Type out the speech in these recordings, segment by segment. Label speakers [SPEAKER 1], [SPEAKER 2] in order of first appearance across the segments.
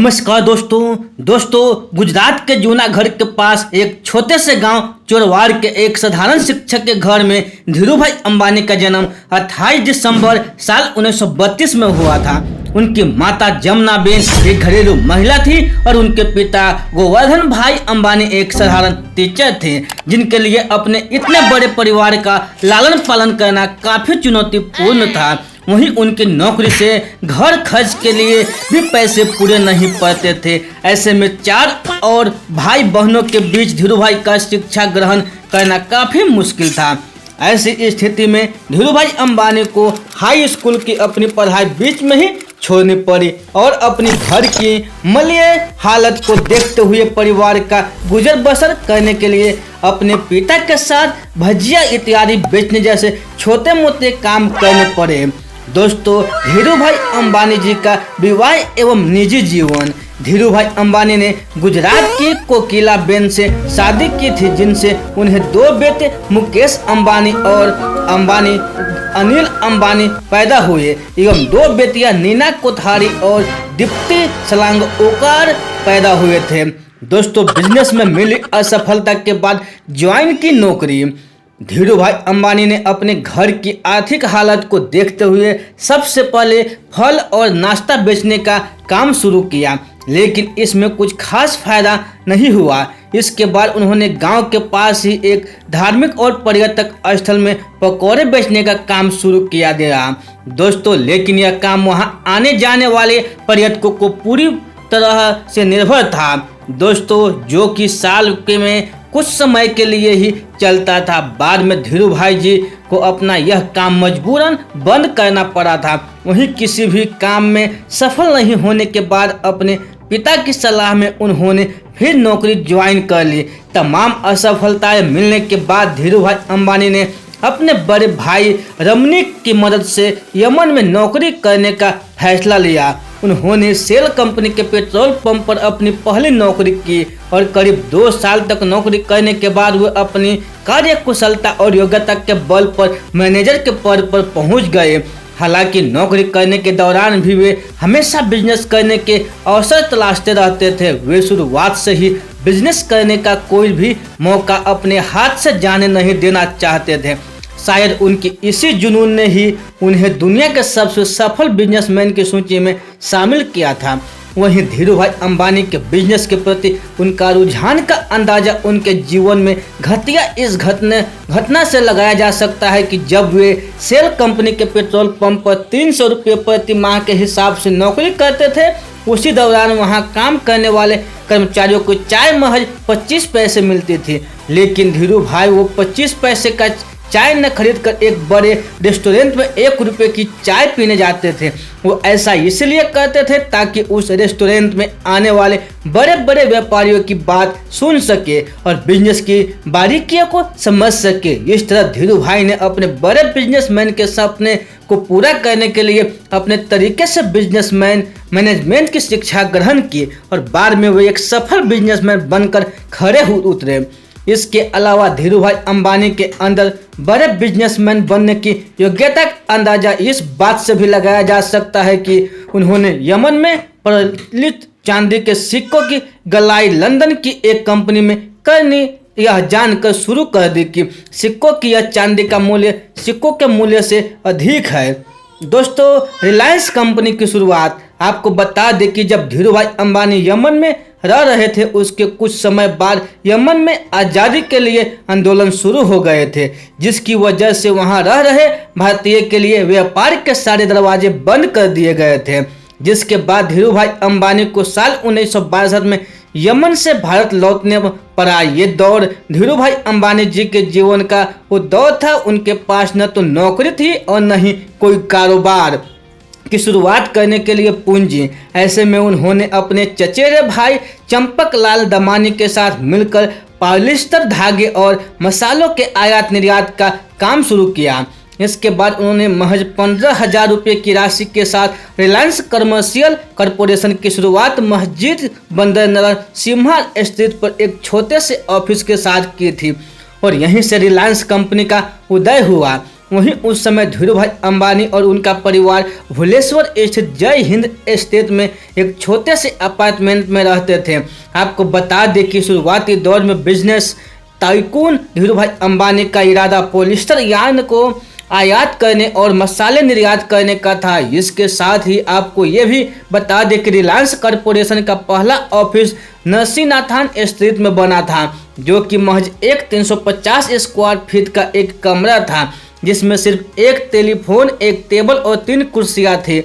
[SPEAKER 1] नमस्कार दोस्तों गुजरात के जूनागढ़ के पास एक छोटे से गांव चोरवाड़ के एक साधारण शिक्षक के घर में धीरूभाई अंबानी का जन्म 28 दिसंबर साल 1932 में हुआ था। उनकी माता जमुनाबेन एक घरेलू महिला थी और उनके पिता गोवर्धन भाई अंबानी एक साधारण टीचर थे, जिनके लिए अपने इतने बड़े परिवार का लालन पालन करना काफी चुनौतीपूर्ण था। वहीं उनकी नौकरी से घर खर्च के लिए भी पैसे पूरे नहीं पड़ते थे। ऐसे में चार और भाई बहनों के बीच धीरूभाई का शिक्षा ग्रहण करना काफी मुश्किल था। ऐसी स्थिति में धीरूभाई अंबानी को हाई स्कूल की अपनी पढ़ाई बीच में ही छोड़नी पड़ी और अपनी घर की मलिए हालत को देखते हुए परिवार का गुजर बसर करने के लिए अपने पिता के साथ भजिया इत्यादि बेचने जैसे छोटे मोटे काम करने पड़े। दोस्तों, धीरूभाई अंबानी जी का विवाह एवं निजी जीवन। धीरूभाई अंबानी ने गुजरात की कोकिलाबेन से शादी की थी, जिनसे उन्हें दो बेटे मुकेश अंबानी और अनिल अंबानी पैदा हुए एवं दो बेटियां नीना कोठारी और दीप्ति सलांगोकर पैदा हुए थे। दोस्तों, बिजनेस में मिली असफलता के बाद ज्वाइन की नौकरी। धीरूभाई अंबानी ने अपने घर की आर्थिक हालत को देखते हुए सबसे पहले फल और नाश्ता बेचने का काम शुरू किया, लेकिन इसमें कुछ खास फायदा नहीं हुआ। इसके बाद उन्होंने गांव के पास ही एक धार्मिक और पर्यटक स्थल में पकौड़े बेचने का काम शुरू किया गया। दोस्तों, लेकिन यह काम वहां आने जाने वाले पर्यटकों को पूरी तरह से निर्भर था। दोस्तों, जो कि साल के में कुछ समय के लिए ही चलता था। बाद में धीरूभाई जी को अपना यह काम मजबूरन बंद करना पड़ा था। वहीं किसी भी काम में सफल नहीं होने के बाद अपने पिता की सलाह में उन्होंने फिर नौकरी ज्वाइन कर ली। तमाम असफलताएं मिलने के बाद धीरूभाई अंबानी ने अपने बड़े भाई रमनीक की मदद से यमन में नौकरी करने का फैसला लिया। उन्होंने सेल कंपनी के पेट्रोल पंप पर अपनी पहली नौकरी की और करीब 2 साल तक नौकरी करने के बाद वे अपनी कार्य कुशलता और योग्यता के बल पर मैनेजर के पद पर पहुंच गए। हालांकि नौकरी करने के दौरान भी वे हमेशा बिजनेस करने के अवसर तलाशते रहते थे। वे शुरुआत से ही बिजनेस करने का कोई भी मौका अपने हाथ से जाने नहीं देना चाहते थे। शायद उनकी इसी जुनून ने ही उन्हें दुनिया के सबसे सफल बिजनेसमैन की सूची में शामिल किया था। वहीं धीरूभाई अंबानी के बिजनेस के प्रति उनका रुझान का अंदाजा उनके जीवन में घटिया इस घटना से लगाया जा सकता है कि जब वे सेल कंपनी के पेट्रोल पंप पर 300 रुपये प्रति माह के हिसाब से नौकरी करते थे, उसी दौरान वहां काम करने वाले कर्मचारियों को चाय महज 25 पैसे मिलती थी। लेकिन धीरूभाई वो 25 पैसे का चाय न खरीदकर एक बड़े रेस्टोरेंट में 1 रुपये की चाय पीने जाते थे। वो ऐसा इसलिए करते थे ताकि उस रेस्टोरेंट में आने वाले बड़े बड़े व्यापारियों की बात सुन सके और बिजनेस की बारीकियों को समझ सके। इस तरह धीरूभाई ने अपने बड़े बिजनेसमैन के सपने को पूरा करने के लिए अपने तरीके से मैनेजमेंट की शिक्षा ग्रहण की और बाद में वे एक सफल बिजनेसमैन बनकर खड़े उतरे। इसके अलावा धीरूभाई अंबानी के अंदर बड़े बिजनेसमैन बनने की योग्यता का अंदाजा इस बात से भी लगाया जा सकता है कि उन्होंने यमन में प्रचलित चांदी के सिक्कों की गलाई लंदन की एक कंपनी में करनी यह जानकर शुरू कर दी कि सिक्कों की यह चांदी का मूल्य सिक्कों के मूल्य से अधिक है। दोस्तों, रिलायंस कंपनी की शुरुआत। आपको बता दें कि जब धीरूभाई अंबानी यमन में रह रहे थे, उसके कुछ समय बाद यमन में आज़ादी के लिए आंदोलन शुरू हो गए थे, जिसकी वजह से वहां रह रहे भारतीय के लिए व्यापार के सारे दरवाजे बंद कर दिए गए थे। जिसके बाद धीरूभाई अंबानी को साल 1962 में यमन से भारत लौटने पड़ा। ये दौर धीरूभाई अंबानी जी के जीवन का वो दौर था। उनके पास न तो नौकरी थी और न ही कोई कारोबार की शुरुआत करने के लिए पूंजी। ऐसे में उन्होंने अपने चचेरे भाई चंपक लाल दमानी के साथ मिलकर पॉलिस्टर धागे और मसालों के आयात निर्यात का काम शुरू किया। इसके बाद उन्होंने महज 15,000 रुपये की राशि के साथ रिलायंस कमर्शियल कॉरपोरेशन की शुरुआत मस्जिद बंदर नरसिम्हा स्ट्रीट पर एक छोटे से ऑफिस के साथ की थी और यहीं से रिलायंस कंपनी का उदय हुआ। वहीं उस समय धीरू भाई अंबानी और उनका परिवार भुवनेश्वर स्थित जय हिंद एस्टेट में एक छोटे से अपार्टमेंट में रहते थे। आपको बता दें कि शुरुआती दौर में बिजनेस टाइकून धीरू भाई अंबानी का इरादा पॉलिस्टर यार्न को आयात करने और मसाले निर्यात करने का था। इसके साथ ही आपको ये भी बता दें कि रिलायंस कॉरपोरेशन का पहला ऑफिस नरसिंहनाथन स्ट्रीट में बना था, जो कि महज एक 350 स्क्वायर फीट का एक कमरा था, जिसमें सिर्फ एक टेलीफोन, एक टेबल और 3 कुर्सियां थी।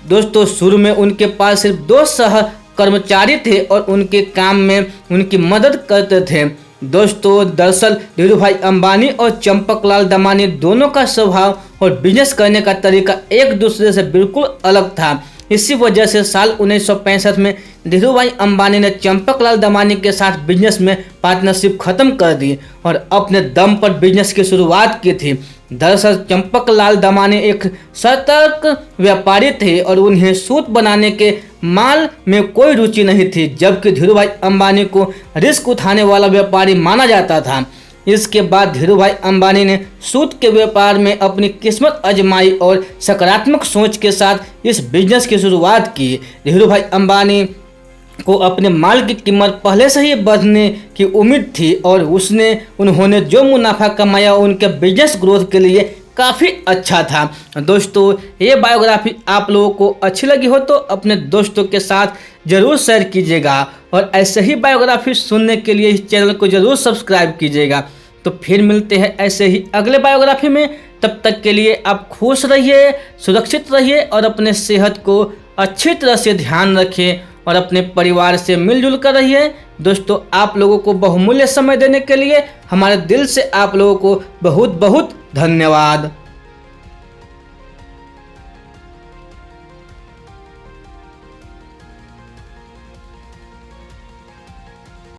[SPEAKER 1] दोस्तों शुरू में उनके पास सिर्फ 2 सह कर्मचारी थे और उनके काम में उनकी मदद करते थे। दोस्तों दरअसल धीरू भाई अंबानी और चंपकलाल दमानी दोनों का स्वभाव और बिजनेस करने का तरीका एक दूसरे से बिल्कुल अलग था। इसी वजह से साल 1965 में धीरू भाई अंबानी ने चंपकलाल दमानी के साथ बिजनेस में पार्टनरशिप खत्म कर दी और अपने दम पर बिजनेस की शुरुआत की थी। दरअसल चंपकलाल दमानी एक सतर्क व्यापारी थे और उन्हें सूत बनाने के माल में कोई रुचि नहीं थी, जबकि धीरू भाई अंबानी को रिस्क उठाने वाला व्यापारी माना जाता था। इसके बाद धीरू भाई अंबानी ने सूत के व्यापार में अपनी किस्मत आजमाई और सकारात्मक सोच के साथ इस बिजनेस की शुरुआत की। धीरू भाई अंबानी को अपने माल की कीमत पहले से ही बढ़ने की उम्मीद थी और उन्होंने जो मुनाफा कमाया उनके बिजनेस ग्रोथ के लिए काफ़ी अच्छा था। दोस्तों ये बायोग्राफी आप लोगों को अच्छी लगी हो तो अपने दोस्तों के साथ ज़रूर शेयर कीजिएगा और ऐसे ही बायोग्राफी सुनने के लिए इस चैनल को ज़रूर सब्सक्राइब कीजिएगा। तो फिर मिलते हैं ऐसे ही अगले बायोग्राफी में। तब तक के लिए आप खुश रहिए, सुरक्षित रहिए और अपने सेहत को अच्छी तरह से ध्यान रखें और अपने परिवार से मिलजुल कर रहिए। दोस्तों आप लोगों को बहुमूल्य समय देने के लिए हमारे दिल से आप लोगों को बहुत बहुत धन्यवाद।